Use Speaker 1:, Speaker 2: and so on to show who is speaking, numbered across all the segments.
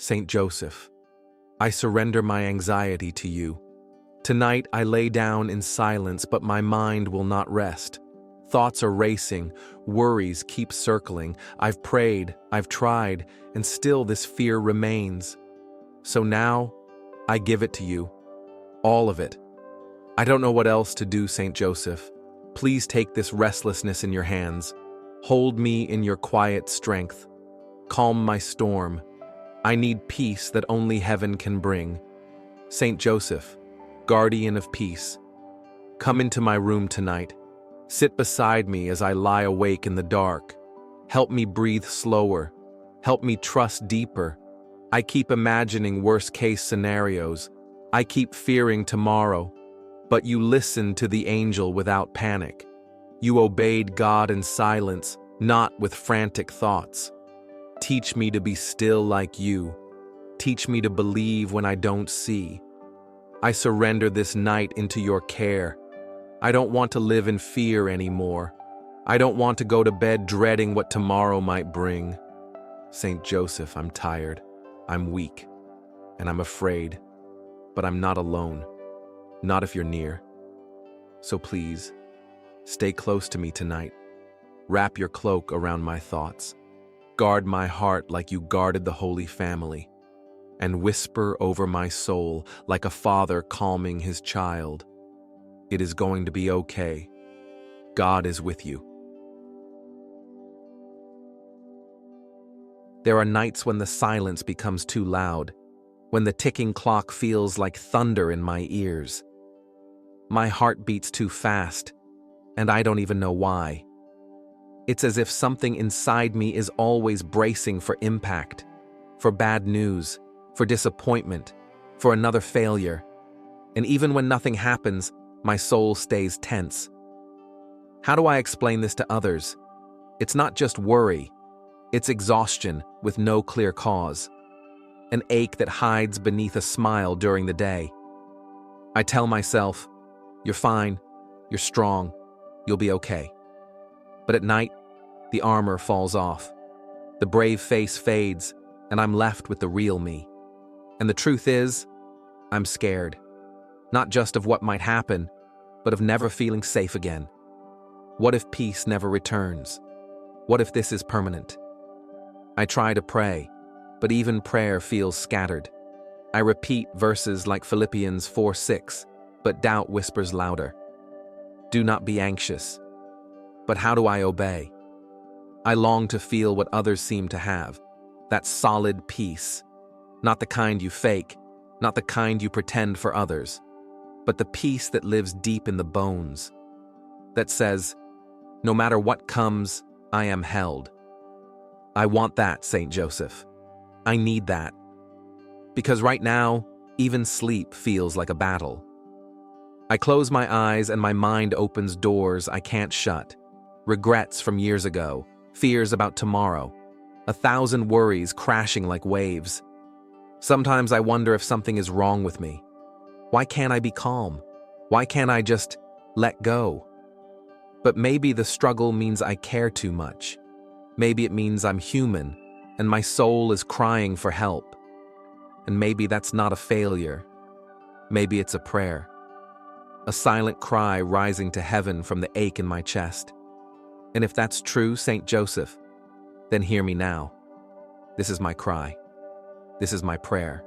Speaker 1: Saint Joseph, I surrender my anxiety to you. Tonight I lay down in silence, but my mind will not rest. Thoughts are racing, worries keep circling. I've prayed, I've tried, and still this fear remains. So now, I give it to you. All of it. I don't know what else to do, Saint Joseph. Please take this restlessness in your hands. Hold me in your quiet strength. Calm my storm. I need peace that only heaven can bring. Saint Joseph, guardian of peace, come into my room tonight. Sit beside me as I lie awake in the dark. Help me breathe slower. Help me trust deeper. I keep imagining worst-case scenarios. I keep fearing tomorrow. But you listened to the angel without panic. You obeyed God in silence, not with frantic thoughts. Teach me to be still like you. Teach me to believe when I don't see. I surrender this night into your care. I don't want to live in fear anymore. I don't want to go to bed dreading what tomorrow might bring. Saint Joseph, I'm tired. I'm weak. And I'm afraid. But I'm not alone. Not if you're near. So please, stay close to me tonight. Wrap your cloak around my thoughts. Guard my heart like you guarded the Holy Family. And whisper over my soul like a father calming his child. It is going to be okay. God is with you. There are nights when the silence becomes too loud, when the ticking clock feels like thunder in my ears. My heart beats too fast, and I don't even know why. It's as if something inside me is always bracing for impact, for bad news, for disappointment, for another failure. And even when nothing happens, my soul stays tense. How do I explain this to others? It's not just worry. It's exhaustion with no clear cause. An ache that hides beneath a smile during the day. I tell myself, you're fine, you're strong, you'll be okay. But at night, the armor falls off. The brave face fades, and I'm left with the real me. And the truth is, I'm scared. Not just of what might happen, but of never feeling safe again. What if peace never returns? What if this is permanent? I try to pray, but even prayer feels scattered. I repeat verses like Philippians 4:6, but doubt whispers louder. Do not be anxious. But how do I obey? I long to feel what others seem to have, that solid peace. Not the kind you fake, not the kind you pretend for others, but the peace that lives deep in the bones, that says, no matter what comes, I am held. I want that, Saint Joseph. I need that. Because right now, even sleep feels like a battle. I close my eyes and my mind opens doors I can't shut. Regrets from years ago, fears about tomorrow, 1,000 worries crashing like waves. Sometimes I wonder if something is wrong with me. Why can't I be calm? Why can't I just let go? But maybe the struggle means I care too much. Maybe it means I'm human, and my soul is crying for help. And maybe that's not a failure. Maybe it's a prayer. A silent cry rising to heaven from the ache in my chest. And if that's true, Saint Joseph, then hear me now. This is my cry. This is my prayer.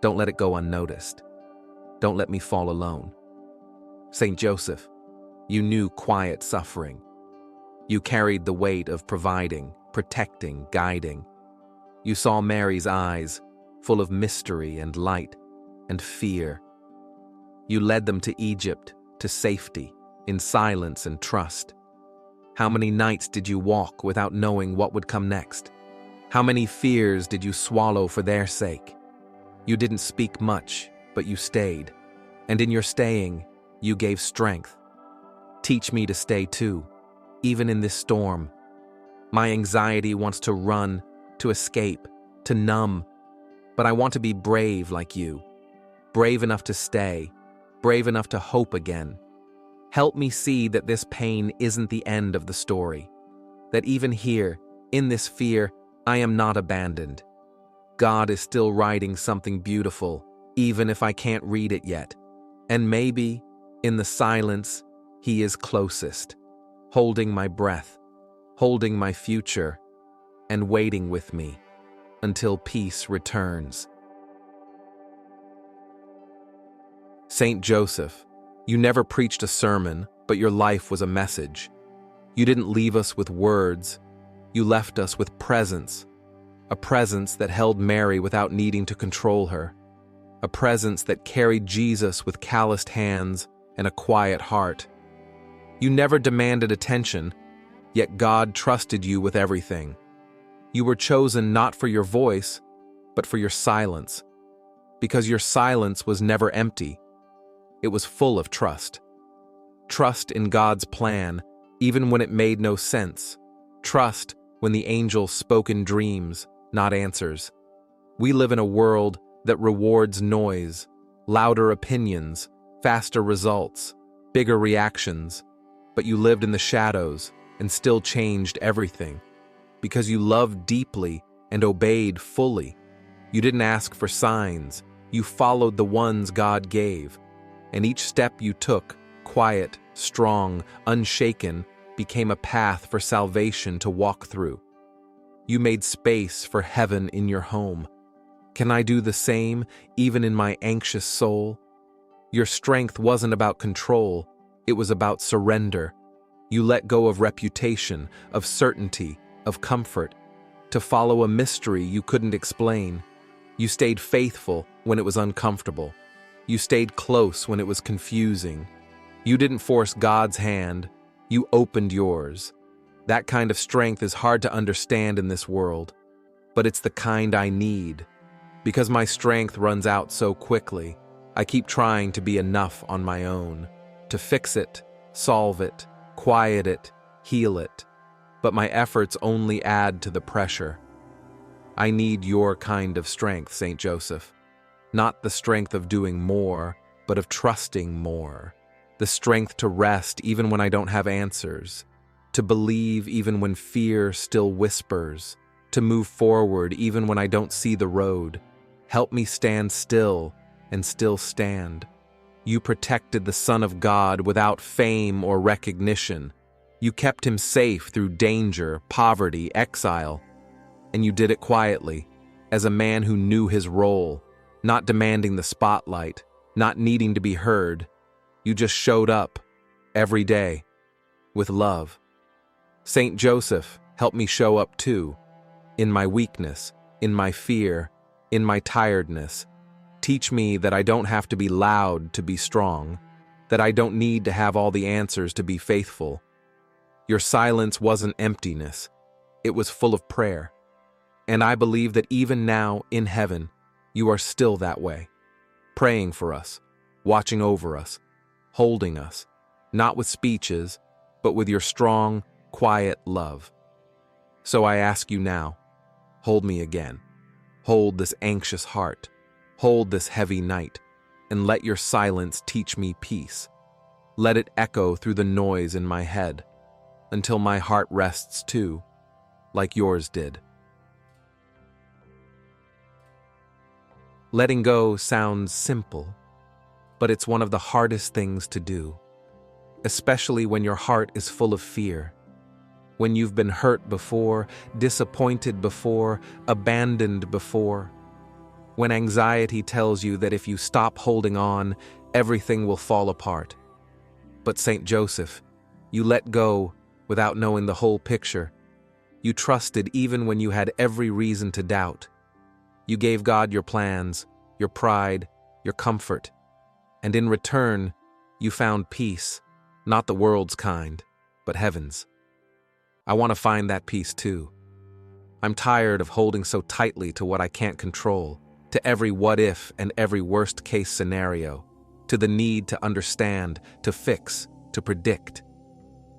Speaker 1: Don't let it go unnoticed. Don't let me fall alone. Saint Joseph, you knew quiet suffering. You carried the weight of providing, protecting, guiding. You saw Mary's eyes, full of mystery and light and fear. You led them to Egypt, to safety, in silence and trust. How many nights did you walk without knowing what would come next? How many fears did you swallow for their sake? You didn't speak much, but you stayed. And in your staying, you gave strength. Teach me to stay too, even in this storm. My anxiety wants to run, to escape, to numb. But I want to be brave like you. Brave enough to stay. Brave enough to hope again. Help me see that this pain isn't the end of the story. That even here, in this fear, I am not abandoned. God is still writing something beautiful, even if I can't read it yet. And maybe, in the silence, He is closest, holding my breath, holding my future, and waiting with me until peace returns. Saint Joseph, you never preached a sermon, but your life was a message. You didn't leave us with words, you left us with presence. A presence that held Mary without needing to control her. A presence that carried Jesus with calloused hands and a quiet heart. You never demanded attention, yet God trusted you with everything. You were chosen not for your voice, but for your silence. Because your silence was never empty. It was full of trust. Trust in God's plan, even when it made no sense. Trust when the angels spoke in dreams, not answers. We live in a world that rewards noise, louder opinions, faster results, bigger reactions. But you lived in the shadows and still changed everything. Because you loved deeply and obeyed fully. You didn't ask for signs, you followed the ones God gave. And each step you took, quiet, strong, unshaken, became a path for salvation to walk through. You made space for heaven in your home. Can I do the same, even in my anxious soul? Your strength wasn't about control, it was about surrender. You let go of reputation, of certainty, of comfort, to follow a mystery you couldn't explain. You stayed faithful when it was uncomfortable. You stayed close when it was confusing. You didn't force God's hand, you opened yours. That kind of strength is hard to understand in this world, but it's the kind I need. Because my strength runs out so quickly, I keep trying to be enough on my own, to fix it, solve it, quiet it, heal it. But my efforts only add to the pressure. I need your kind of strength, Saint Joseph. Not the strength of doing more, but of trusting more. The strength to rest even when I don't have answers. To believe even when fear still whispers. To move forward even when I don't see the road. Help me stand still and still stand. You protected the Son of God without fame or recognition. You kept him safe through danger, poverty, exile. And you did it quietly, as a man who knew his role, not demanding the spotlight, not needing to be heard. You just showed up, every day, with love. Saint Joseph, help me show up too, in my weakness, in my fear, in my tiredness. Teach me that I don't have to be loud to be strong, that I don't need to have all the answers to be faithful. Your silence wasn't emptiness, it was full of prayer. And I believe that even now, in heaven, you are still that way, praying for us, watching over us, holding us, not with speeches, but with your strong, quiet love. So I ask you now, hold me again. Hold this anxious heart, hold this heavy night, and let your silence teach me peace. Let it echo through the noise in my head, until my heart rests too, like yours did. Letting go sounds simple, but it's one of the hardest things to do, especially when your heart is full of fear. When you've been hurt before, disappointed before, abandoned before. When anxiety tells you that if you stop holding on, everything will fall apart. But Saint Joseph, you let go without knowing the whole picture. You trusted even when you had every reason to doubt. You gave God your plans, your pride, your comfort. And in return, you found peace, not the world's kind, but heaven's. I want to find that peace too. I'm tired of holding so tightly to what I can't control, to every what if and every worst case scenario, to the need to understand, to fix, to predict.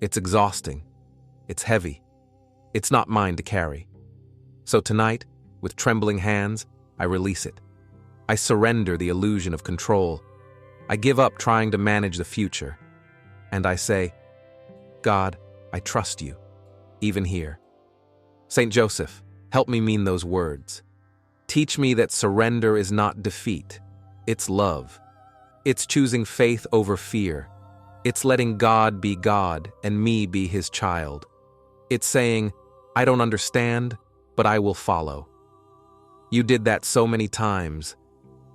Speaker 1: It's exhausting. It's heavy. It's not mine to carry. So tonight, with trembling hands, I release it. I surrender the illusion of control. I give up trying to manage the future. And I say, God, I trust you, even here. Saint Joseph, help me mean those words. Teach me that surrender is not defeat, it's love. It's choosing faith over fear. It's letting God be God and me be his child. It's saying, I don't understand, but I will follow. You did that so many times.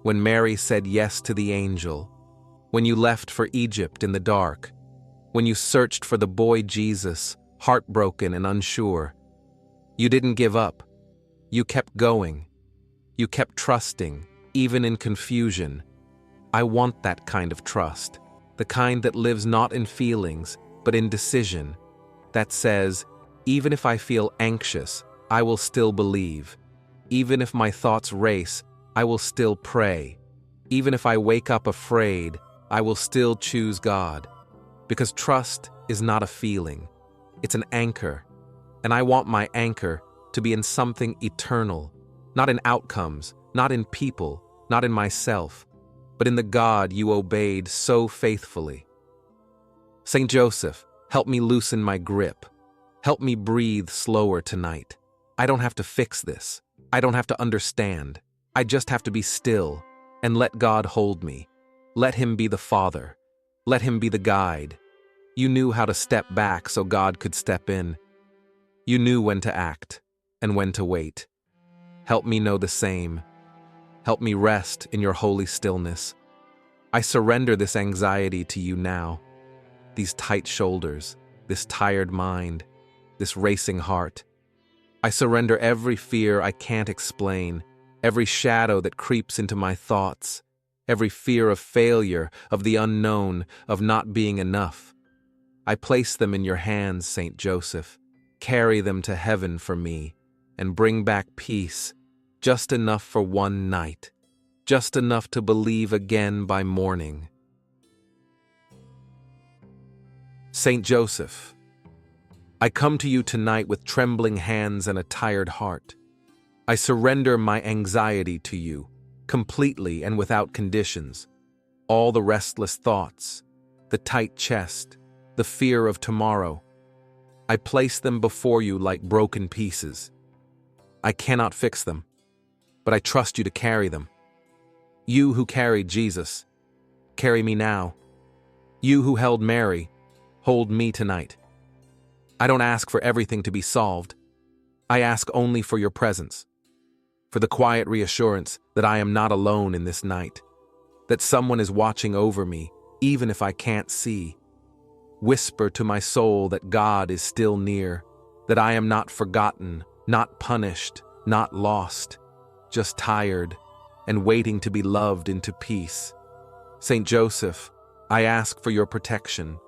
Speaker 1: When Mary said yes to the angel, when you left for Egypt in the dark, when you searched for the boy Jesus, heartbroken and unsure. You didn't give up. You kept going. You kept trusting, even in confusion. I want that kind of trust, the kind that lives not in feelings, but in decision, that says, even if I feel anxious, I will still believe. Even if my thoughts race, I will still pray. Even if I wake up afraid, I will still choose God. Because trust is not a feeling, it's an anchor. And I want my anchor to be in something eternal, not in outcomes, not in people, not in myself, but in the God you obeyed so faithfully. Saint Joseph, help me loosen my grip. Help me breathe slower tonight. I don't have to fix this. I don't have to understand. I just have to be still and let God hold me. Let him be the Father. Let him be the guide. You knew how to step back so God could step in. You knew when to act and when to wait. Help me know the same. Help me rest in your holy stillness. I surrender this anxiety to you now. These tight shoulders, this tired mind, this racing heart. I surrender every fear I can't explain, every shadow that creeps into my thoughts, every fear of failure, of the unknown, of not being enough. I place them in your hands, Saint Joseph. Carry them to heaven for me, and bring back peace, just enough for one night, just enough to believe again by morning. Saint Joseph, I come to you tonight with trembling hands and a tired heart. I surrender my anxiety to you, completely and without conditions. All the restless thoughts, the tight chest, the fear of tomorrow. I place them before you like broken pieces. I cannot fix them, but I trust you to carry them. You who carried Jesus, carry me now. You who held Mary, hold me tonight. I don't ask for everything to be solved. I ask only for your presence, for the quiet reassurance that I am not alone in this night, that someone is watching over me, even if I can't see. Whisper to my soul that God is still near, that I am not forgotten, not punished, not lost, just tired and waiting to be loved into peace. Saint Joseph, I ask for your protection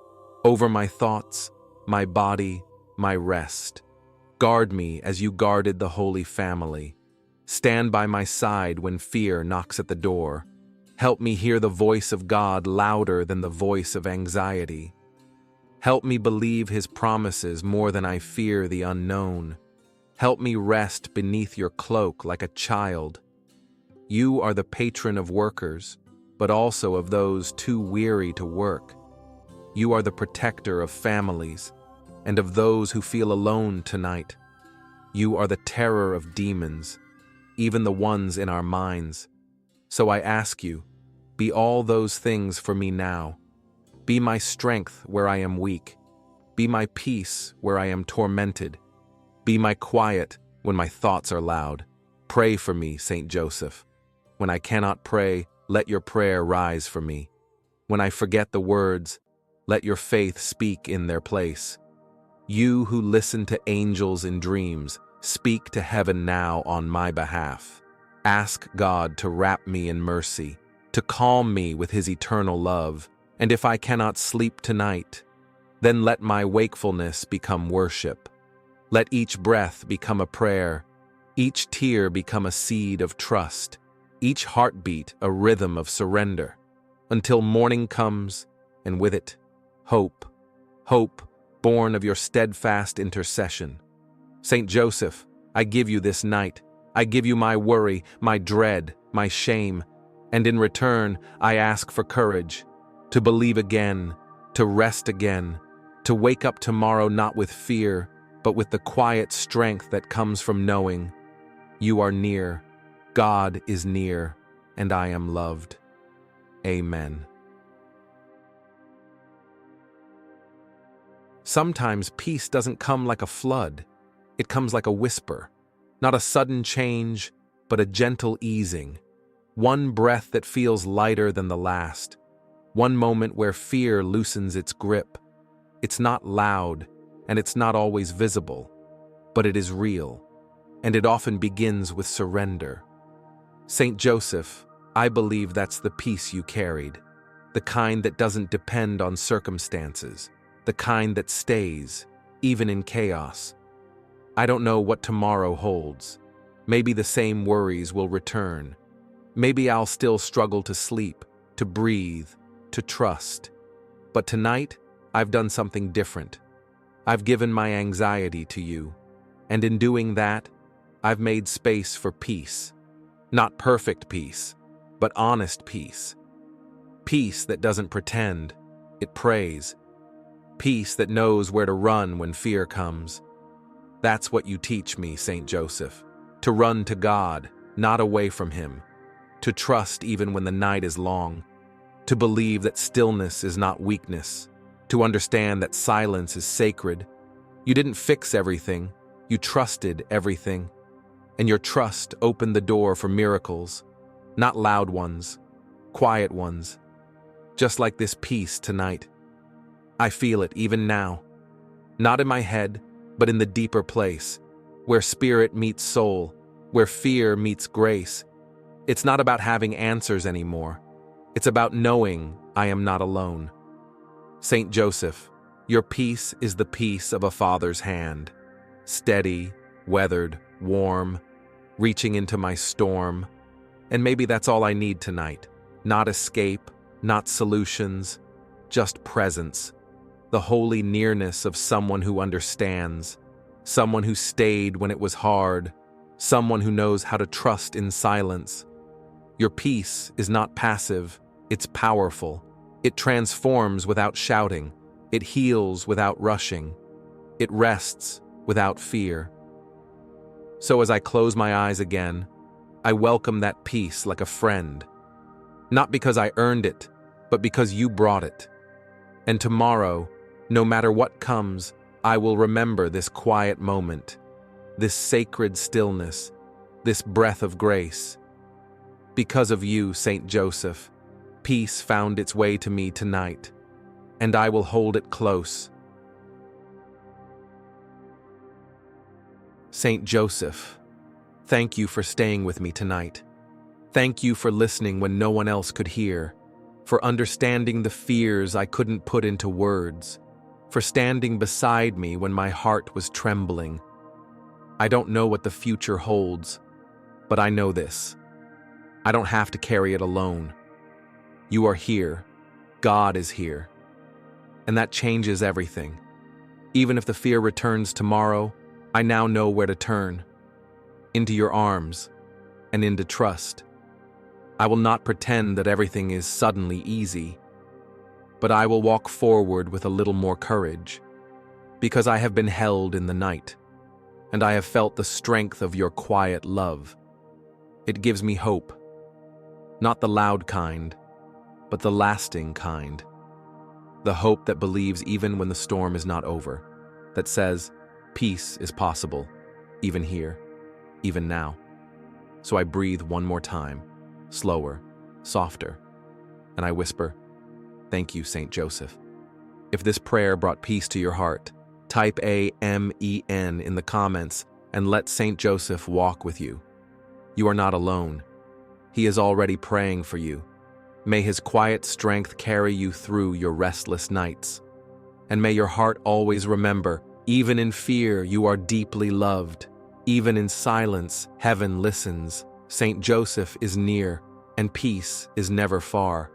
Speaker 1: over my thoughts, my body, my rest. Guard me as you guarded the Holy Family. Stand by my side when fear knocks at the door. Help me hear the voice of God louder than the voice of anxiety. Help me believe his promises more than I fear the unknown. Help me rest beneath your cloak like a child. You are the patron of workers, but also of those too weary to work. You are the protector of families and of those who feel alone tonight. You are the terror of demons, even the ones in our minds. So I ask you, be all those things for me now. Be my strength where I am weak. Be my peace where I am tormented. Be my quiet when my thoughts are loud. Pray for me, Saint Joseph. When I cannot pray, let your prayer rise for me. When I forget the words, let your faith speak in their place. You who listen to angels in dreams, speak to heaven now on my behalf. Ask God to wrap me in mercy, to calm me with his eternal love. And if I cannot sleep tonight, then let my wakefulness become worship. Let each breath become a prayer, each tear become a seed of trust, each heartbeat a rhythm of surrender, until morning comes, and with it, hope, hope born of your steadfast intercession. Saint Joseph, I give you this night. I give you my worry, my dread, my shame, and in return, I ask for courage, to believe again, to rest again, to wake up tomorrow not with fear, but with the quiet strength that comes from knowing you are near. God is near, and I am loved. Amen. Sometimes peace doesn't come like a flood. It comes like a whisper. Not a sudden change, but a gentle easing. One breath that feels lighter than the last. One moment where fear loosens its grip. It's not loud, and it's not always visible, but it is real, and it often begins with surrender. Saint Joseph, I believe that's the peace you carried, the kind that doesn't depend on circumstances, the kind that stays, even in chaos. I don't know what tomorrow holds. Maybe the same worries will return. Maybe I'll still struggle to sleep, to breathe, to trust. But tonight, I've done something different. I've given my anxiety to you, and in doing that, I've made space for peace. Not perfect peace, but honest peace. Peace that doesn't pretend, it prays. Peace that knows where to run when fear comes. That's what you teach me, Saint Joseph. To run to God, not away from Him. To trust even when the night is long. To believe that stillness is not weakness. To understand that silence is sacred. You didn't fix everything. You trusted everything. And your trust opened the door for miracles. Not loud ones, quiet ones. Just like this peace tonight. I feel it even now. Not in my head, but in the deeper place, where spirit meets soul, where fear meets grace. It's not about having answers anymore. It's about knowing I am not alone. Saint Joseph, your peace is the peace of a father's hand. Steady, weathered, warm, reaching into my storm. And maybe that's all I need tonight. Not escape, not solutions, just presence. The holy nearness of someone who understands. Someone who stayed when it was hard. Someone who knows how to trust in silence. Your peace is not passive, it's powerful. It transforms without shouting. It heals without rushing. It rests without fear. So as I close my eyes again, I welcome that peace like a friend. Not because I earned it, but because you brought it. And tomorrow, no matter what comes, I will remember this quiet moment, this sacred stillness, this breath of grace. Because of you, Saint Joseph, peace found its way to me tonight, and I will hold it close. Saint Joseph, thank you for staying with me tonight. Thank you for listening when no one else could hear, for understanding the fears I couldn't put into words, for standing beside me when my heart was trembling. I don't know what the future holds, but I know this. I don't have to carry it alone. You are here. God is here. And that changes everything. Even if the fear returns tomorrow, I now know where to turn. Into your arms and into trust. I will not pretend that everything is suddenly easy, but I will walk forward with a little more courage, because I have been held in the night, and I have felt the strength of your quiet love. It gives me hope, not the loud kind, but the lasting kind. The hope that believes even when the storm is not over, that says, peace is possible, even here, even now. So I breathe one more time, slower, softer, and I whisper, thank you, Saint Joseph. If this prayer brought peace to your heart, type AMEN in the comments and let Saint Joseph walk with you. You are not alone. He is already praying for you. May his quiet strength carry you through your restless nights. And may your heart always remember, even in fear, you are deeply loved. Even in silence, heaven listens. Saint Joseph is near, and peace is never far.